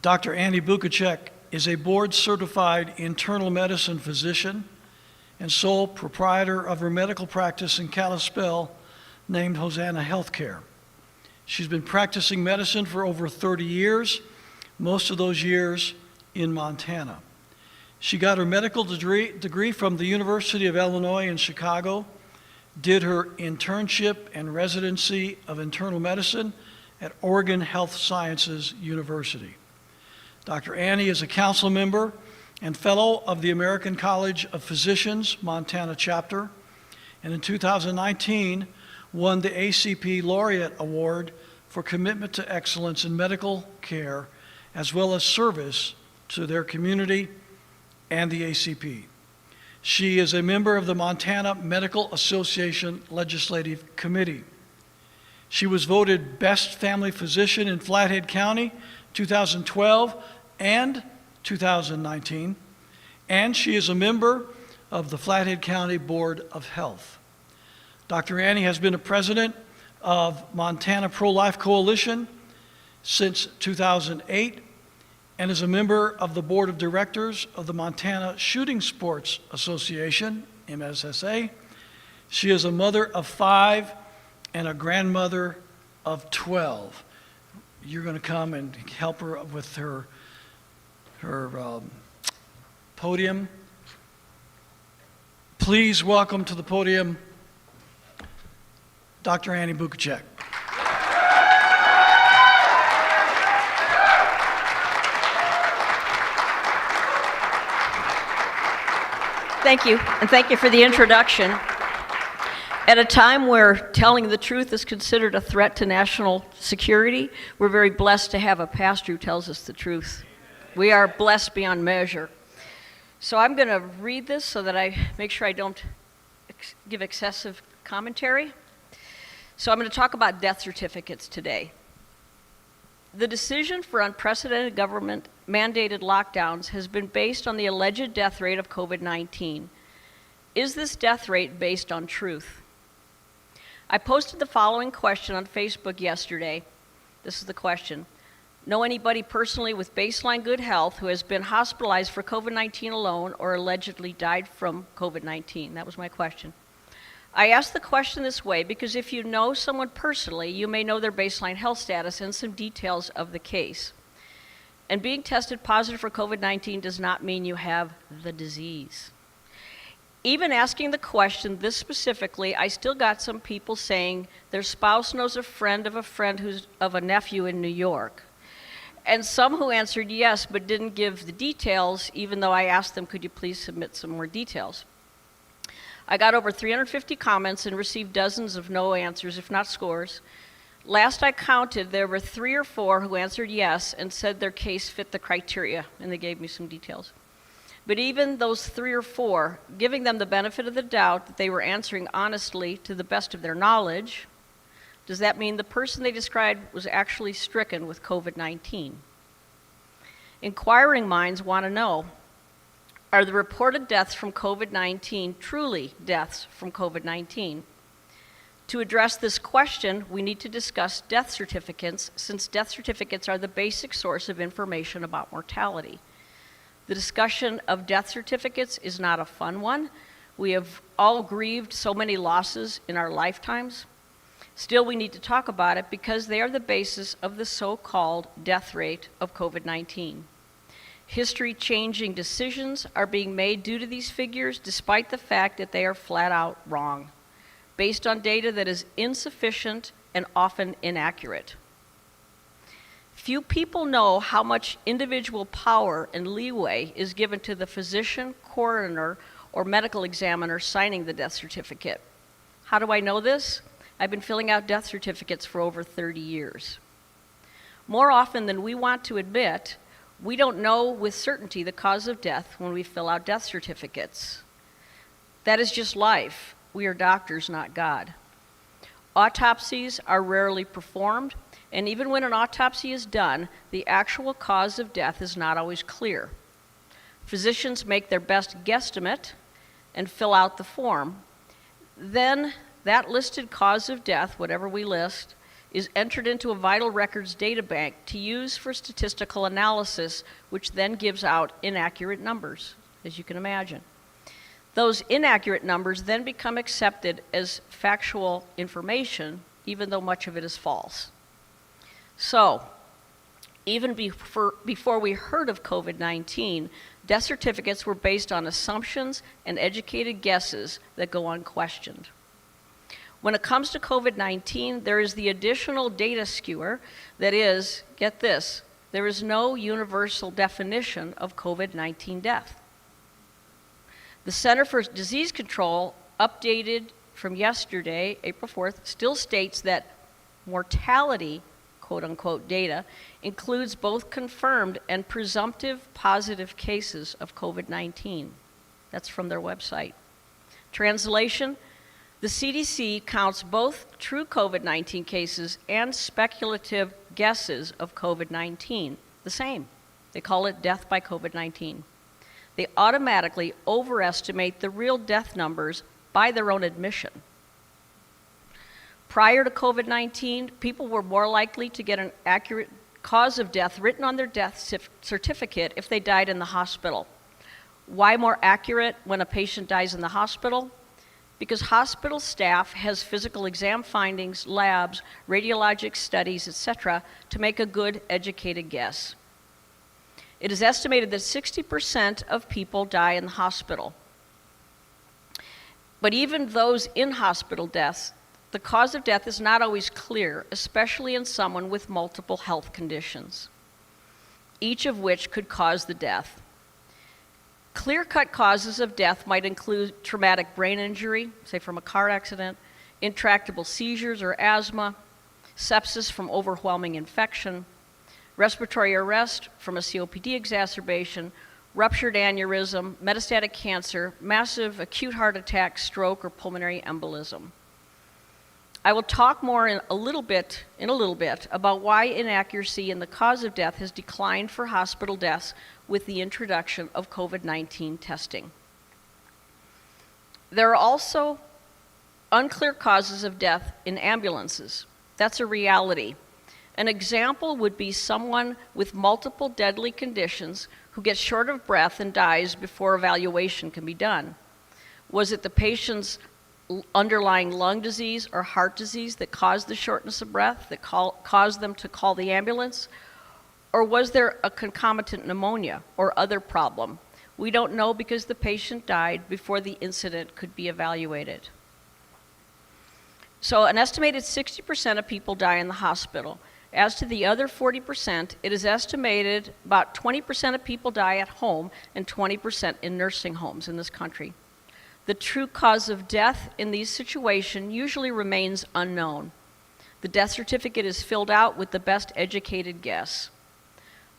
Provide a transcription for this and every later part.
Dr. Annie Bukacek is a board-certified internal medicine physician and sole proprietor of her medical practice in Kalispell named Hosanna Healthcare. She's been practicing medicine for over 30 years, most of those years in Montana. She got her medical degree from the University of Illinois in Chicago, did her internship and residency of internal medicine at Oregon Health Sciences University. Dr. Annie is a council member and fellow of the American College of Physicians Montana chapter, and in 2019 won the ACP Laureate Award for commitment to excellence in medical care, as well as service to their community and the ACP. She is a member of the Montana Medical Association Legislative Committee. She was voted Best Family Physician in Flathead County 2012 and 2019, and she is a member of the Flathead County Board of Health. Dr. Annie has been a president of Montana Pro-Life Coalition since 2008 and is a member of the board of directors of the Montana Shooting Sports Association, MSSA. She is a mother of 5 and a grandmother of 12. You're going to come and help her with her podium. Please welcome to the podium Dr. Annie Bukacek. Thank you, and thank you for the introduction. At a time where telling the truth is considered a threat to national security, we're very blessed to have a pastor who tells us the truth. We are blessed beyond measure. So I'm going to read this so that I make sure I don't give excessive commentary. So I'm going to talk about death certificates today. The decision for unprecedented government-mandated lockdowns has been based on the alleged death rate of COVID-19. Is this death rate based on truth? I posted the following question on Facebook yesterday. This is the question. Know anybody personally with baseline good health who has been hospitalized for COVID-19 alone or allegedly died from COVID-19? That was my question. I asked the question this way because if you know someone personally, you may know their baseline health status and some details of the case. And being tested positive for COVID-19 does not mean you have the disease. Even asking the question this specifically, I still got some people saying their spouse knows a friend who's of a nephew in New York. And some who answered yes but didn't give the details, even though I asked them, could you please submit some more details? I got over 350 comments and received dozens of no answers, if not scores. Last I counted, there were 3 or 4 who answered yes and said their case fit the criteria, and they gave me some details. But even those 3 or 4, giving them the benefit of the doubt that they were answering honestly to the best of their knowledge, does that mean the person they described was actually stricken with COVID-19? Inquiring minds want to know, are the reported deaths from COVID-19 truly deaths from COVID-19? To address this question, we need to discuss death certificates, since death certificates are the basic source of information about mortality. The discussion of death certificates is not a fun one. We have all grieved so many losses in our lifetimes. Still, we need to talk about it because they are the basis of the so-called death rate of COVID-19. History-changing decisions are being made due to these figures, despite the fact that they are flat out wrong, based on data that is insufficient and often inaccurate. Few people know how much individual power and leeway is given to the physician, coroner, or medical examiner signing the death certificate. How do I know this? I've been filling out death certificates for over 30 years. More often than we want to admit, we don't know with certainty the cause of death when we fill out death certificates. That is just life. We are doctors, not God. Autopsies are rarely performed, and even when an autopsy is done, the actual cause of death is not always clear. Physicians make their best guesstimate and fill out the form. Then that listed cause of death, whatever we list, is entered into a vital records data bank to use for statistical analysis, which then gives out inaccurate numbers, as you can imagine. Those inaccurate numbers then become accepted as factual information, even though much of it is false. So, even before we heard of COVID-19, death certificates were based on assumptions and educated guesses that go unquestioned. When it comes to COVID-19, there is the additional data skewer that is, get this, there is no universal definition of COVID-19 death. The Center for Disease Control, updated from yesterday, April 4th, still states that mortality, quote-unquote, data includes both confirmed and presumptive positive cases of COVID-19. That's from their website. Translation, the CDC counts both true COVID-19 cases and speculative guesses of COVID-19 the same. They call it death by COVID-19. They automatically overestimate the real death numbers by their own admission. Prior to COVID-19, people were more likely to get an accurate cause of death written on their death certificate if they died in the hospital. Why more accurate when a patient dies in the hospital? Because hospital staff has physical exam findings, labs, radiologic studies, etc., to make a good, educated guess. It is estimated that 60% of people die in the hospital. But even those in hospital deaths, the cause of death is not always clear, especially in someone with multiple health conditions, each of which could cause the death. Clear-cut causes of death might include traumatic brain injury, say from a car accident, intractable seizures or asthma, sepsis from overwhelming infection, respiratory arrest from a COPD exacerbation, ruptured aneurysm, metastatic cancer, massive acute heart attack, stroke, or pulmonary embolism. I will talk more in a little bit about why inaccuracy in the cause of death has declined for hospital deaths with the introduction of COVID-19 testing. There are also unclear causes of death in ambulances. That's a reality. An example would be someone with multiple deadly conditions who gets short of breath and dies before evaluation can be done. Was it the patient's underlying lung disease or heart disease that caused the shortness of breath, that caused them to call the ambulance? Or was there a concomitant pneumonia or other problem? We don't know because the patient died before the incident could be evaluated. So an estimated 60% of people die in the hospital. As to the other 40%, it is estimated about 20% of people die at home and 20% in nursing homes in this country. The true cause of death in these situations usually remains unknown. The death certificate is filled out with the best educated guess.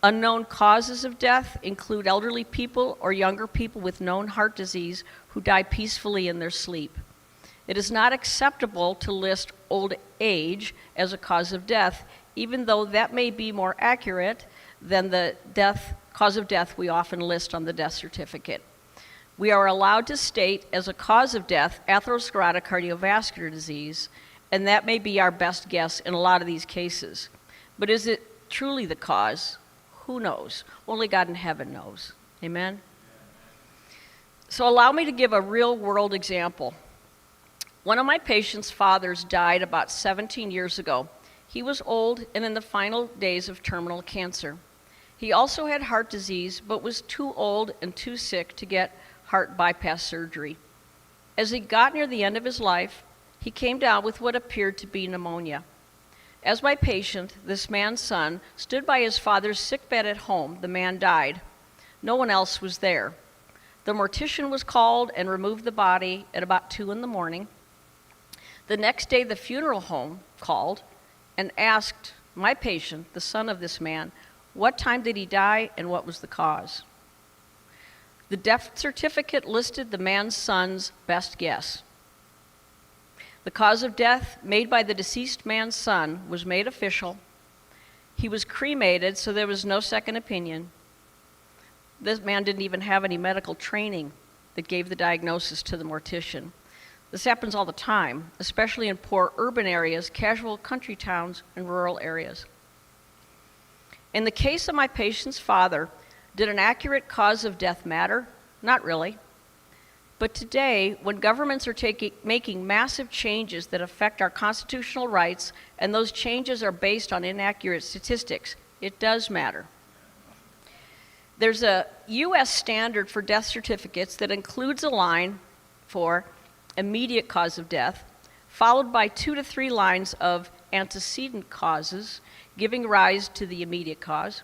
Unknown causes of death include elderly people or younger people with known heart disease who die peacefully in their sleep. It is not acceptable to list old age as a cause of death, even though that may be more accurate than the cause of death we often list on the death certificate. We are allowed to state as a cause of death atherosclerotic cardiovascular disease, and that may be our best guess in a lot of these cases. But is it truly the cause? Who knows? Only God in heaven knows. Amen? So allow me to give a real-world example. One of my patient's fathers died about 17 years ago. He was old and in the final days of terminal cancer. He also had heart disease, but was too old and too sick to get heart bypass surgery. As he got near the end of his life, he came down with what appeared to be pneumonia. As my patient, this man's son, stood by his father's sickbed at home, the man died. No one else was there. The mortician was called and removed the body at about 2 a.m. The next day, the funeral home called and asked my patient, the son of this man, what time did he die and what was the cause? The death certificate listed the man's son's best guess. The cause of death made by the deceased man's son was made official. He was cremated, so there was no second opinion. This man didn't even have any medical training that gave the diagnosis to the mortician. This happens all the time, especially in poor urban areas, casual country towns, and rural areas. In the case of my patient's father, did an accurate cause of death matter? Not really. But today, when governments are making massive changes that affect our constitutional rights, and those changes are based on inaccurate statistics, it does matter. There's a U.S. standard for death certificates that includes a line for immediate cause of death, followed by 2 to 3 lines of antecedent causes, giving rise to the immediate cause,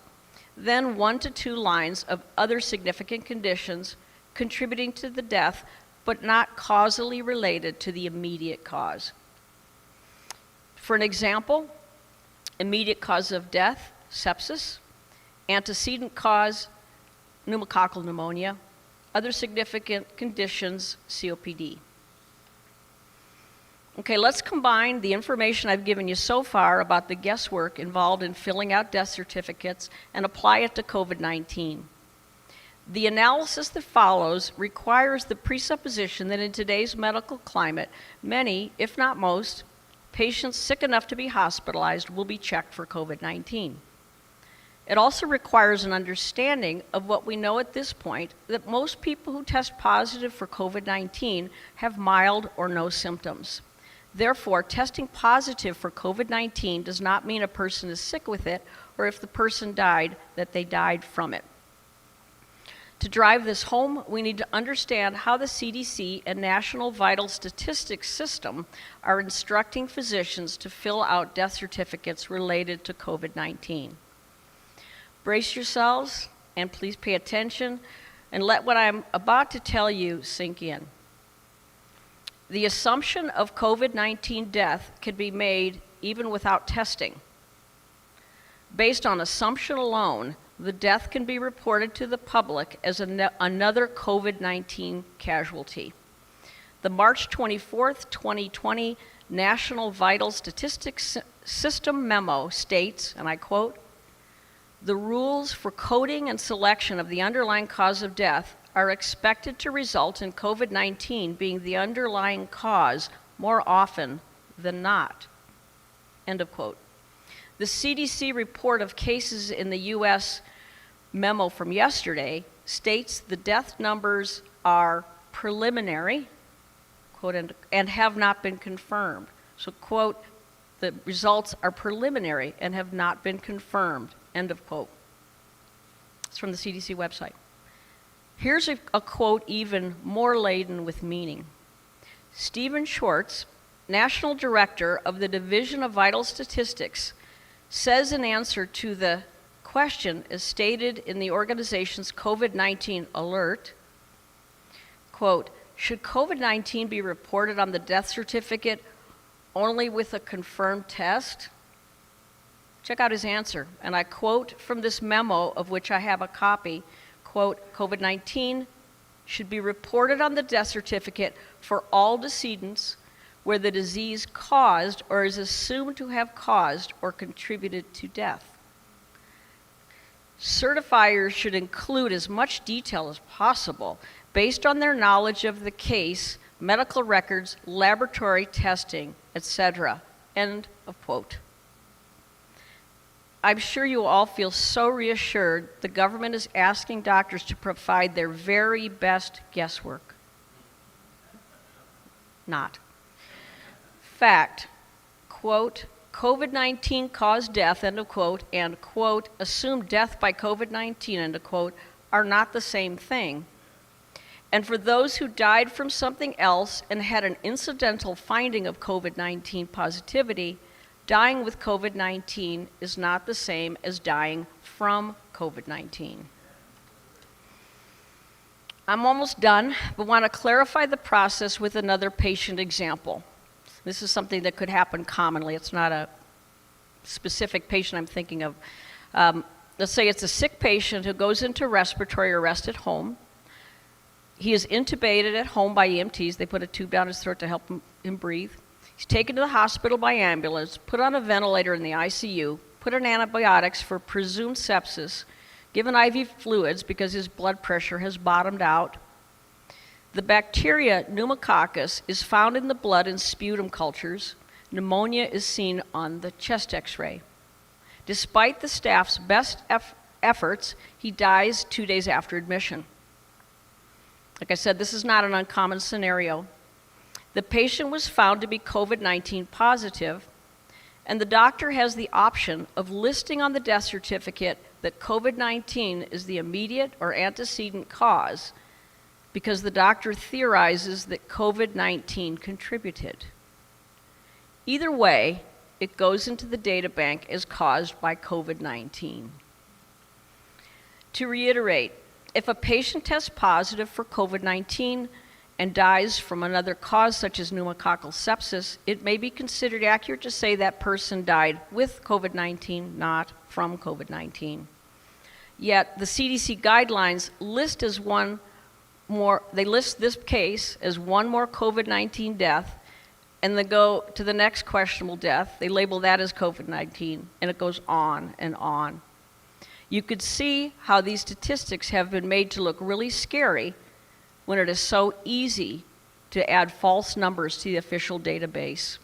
then 1 to 2 lines of other significant conditions contributing to the death, but not causally related to the immediate cause. For an example, immediate cause of death, sepsis; antecedent cause, pneumococcal pneumonia; other significant conditions, COPD. Okay, let's combine the information I've given you so far about the guesswork involved in filling out death certificates and apply it to COVID-19. The analysis that follows requires the presupposition that in today's medical climate, many, if not most, patients sick enough to be hospitalized will be checked for COVID-19. It also requires an understanding of what we know at this point, that most people who test positive for COVID-19 have mild or no symptoms. Therefore, testing positive for COVID-19 does not mean a person is sick with it, or if the person died, that they died from it. To drive this home, we need to understand how the CDC and National Vital Statistics System are instructing physicians to fill out death certificates related to COVID-19. Brace yourselves, and please pay attention, and let what I'm about to tell you sink in. The assumption of COVID-19 death can be made even without testing. Based on assumption alone, the death can be reported to the public as another COVID-19 casualty. The March 24th, 2020 National Vital Statistics System memo states, and I quote, "The rules for coding and selection of the underlying cause of death are expected to result in COVID-19 being the underlying cause more often than not." End of quote. The CDC report of cases in the U.S. memo from yesterday states the death numbers are preliminary, quote, and have not been confirmed. So, quote, the results are preliminary and have not been confirmed, end of quote. It's from the CDC website. Here's a quote even more laden with meaning. Stephen Schwartz, National Director of the Division of Vital Statistics, says in answer to the question as stated in the organization's COVID-19 alert, quote, "Should COVID-19 be reported on the death certificate only with a confirmed test?" Check out his answer, and I quote from this memo, of which I have a copy, quote, "COVID-19 should be reported on the death certificate for all decedents where the disease caused or is assumed to have caused or contributed to death. Certifiers should include as much detail as possible based on their knowledge of the case, medical records, laboratory testing, etc." End of quote. I'm sure you all feel so reassured the government is asking doctors to provide their very best guesswork. Not. Fact, quote, "COVID-19 caused death," end of quote, and, quote, "assumed death by COVID-19," end of quote, are not the same thing. And for those who died from something else and had an incidental finding of COVID-19 positivity, dying with COVID-19 is not the same as dying from COVID-19. I'm almost done, but want to clarify the process with another patient example. This is something that could happen commonly. It's not a specific patient I'm thinking of. Let's say it's a sick patient who goes into respiratory arrest at home. He is intubated at home by EMTs. They put a tube down his throat to help him breathe. He's taken to the hospital by ambulance, put on a ventilator in the ICU, put on antibiotics for presumed sepsis, given IV fluids because his blood pressure has bottomed out. The bacteria pneumococcus is found in the blood and sputum cultures. Pneumonia is seen on the chest x-ray. Despite the staff's best efforts, he dies 2 days after admission. Like I said, this is not an uncommon scenario. The patient was found to be COVID-19 positive, and the doctor has the option of listing on the death certificate that COVID-19 is the immediate or antecedent cause because the doctor theorizes that COVID-19 contributed. Either way, it goes into the data bank as caused by COVID-19. To reiterate, if a patient tests positive for COVID-19 and dies from another cause such as pneumococcal sepsis, it may be considered accurate to say that person died with COVID-19, not from COVID-19. Yet the CDC guidelines list this case as one more COVID-19 death, and they go to the next questionable death. They label that as COVID-19, and it goes on and on. You could see how these statistics have been made to look really scary when it is so easy to add false numbers to the official database.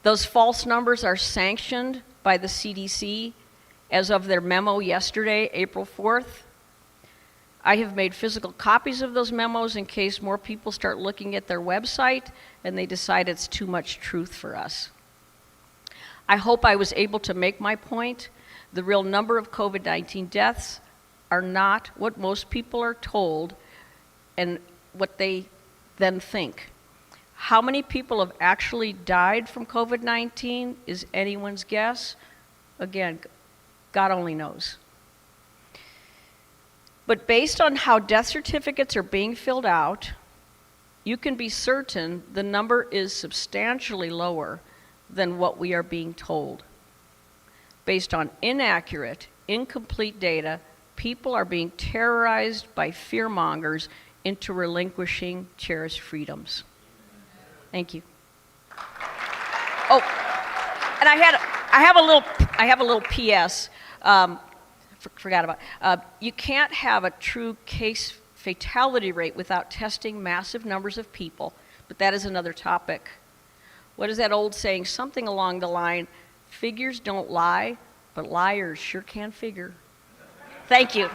Those false numbers are sanctioned by the CDC as of their memo yesterday, April 4th. I have made physical copies of those memos in case more people start looking at their website and they decide it's too much truth for us. I hope I was able to make my point. The real number of COVID-19 deaths are not what most people are told and what they then think. How many people have actually died from COVID-19 is anyone's guess. Again, God only knows. But based on how death certificates are being filled out, you can be certain the number is substantially lower than what we are being told. Based on inaccurate, incomplete data, people are being terrorized by fearmongers into relinquishing cherished freedoms. Thank you. Oh, and I have a little PS. Forgot about. You can't have a true case fatality rate without testing massive numbers of people, but that is another topic. What is that old saying? Something along the line, figures don't lie, but liars sure can figure. Thank you.